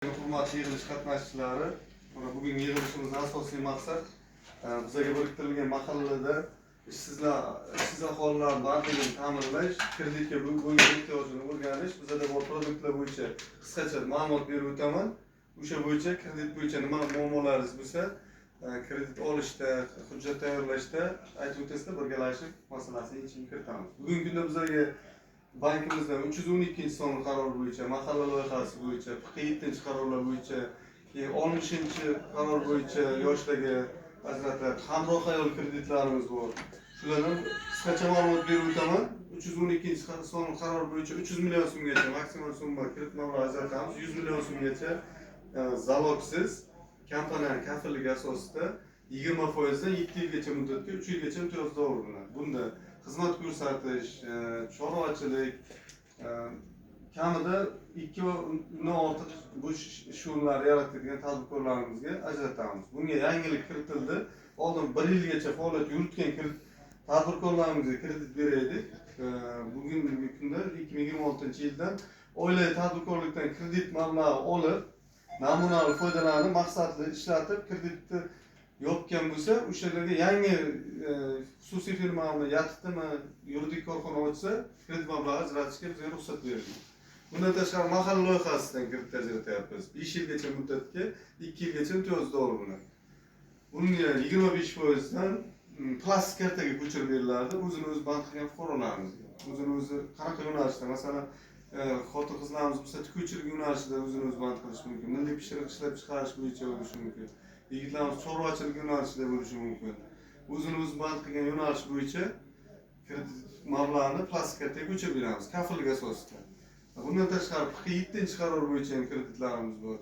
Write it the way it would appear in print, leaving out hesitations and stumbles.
Hurmatli yig'ilish qatnashchilari, bugun yig'ilishimizning asosiy maqsad bizga biriktirilgan mahallada ishsiz aholilarning bandligini ta'minlash, kreditga bo'lgan ehtiyojini o'rganish, bizada bor produktlar bo'yicha qisqacha ma'lumot berib o'taman. O'sha bo'yicha kredit bo'yicha nima muammolaringiz bo'lsa, kredit olishda, hujjat tayyorlashda aytib o'tasizlar, birgalashib masalasini yechimga kiritamiz. Bugungi kunda bizlarga bankimizda 312-sonli qaror bo'yicha, mahalla loyihasi bo'yicha, 47 qarorlar bo'yicha, 60 bo'yicha yoshlarga ajratilgan hamroh ayol kreditlarimiz bor. Shulardan qisqacha ma'lumot berib o'taman. 312-sonli qaror bo'yicha 300 million so'mgacha maksimal summa kredit mablag'i ajratamiz. 100 million so'mgacha zalogsiz kompaniyaning kafilligi asosida 20% dan 7 yilgacha muddatga 3 yilgacha imtiyoz dovri bilan. Bunda xizmat ko'rsatish, chorvachilik, kamida 2 va undan ortiq bo'sh ish o'rinlari yaratadigan tadbirkorlarimizga ajratamiz. Bunga yangilik kiritildi. Oldin 1 yilgacha faoliyat yuritgan tadbirkorlarimizga kredit beraydik. Bugungi kunda 2026-yildan oilaviy tadbirkorlikdan kredit mablag'i olib, namunali foydalanib, maqsadli ishlatib, kreditni yopgan bo'lsa, o'shalarga yangi xususiy firmani yatibdimi, yuridik korxona ochsa, kredit mablag'i ajratishga bizga ruxsat berilgan. Bundan tashqari mahalla loyihasidan kredit ajratyapmiz. 5 yilgacha muddatga 2 yilgacha imtiyoz dovri bilan. Bunga 25% dan plastik kartaga ko'chirib beriladi. O'zini o'zi band qilgan fuqarolarimizga. O'zini o'zi qanaqa yo'nalishda, masalan, xotin-qizlarimiz bo'lsa, tikuvchilik yo'nalishida o'zini o'zi band qilish mumkin. Milliy pishiriq ishlab chiqarish bo'yicha bo'lishi mumkin. Yigitlarimiz chorvachilik yo'nalishida bo'lishi mumkin. O'zini o'zi band qilgan yo'nalish bo'yicha kredit mablag'ini plastik kartaga ko'chirib beramiz, kafillik asosida. Bundan tashqari 47 qaror bo'yicha ham kreditlarimiz bor.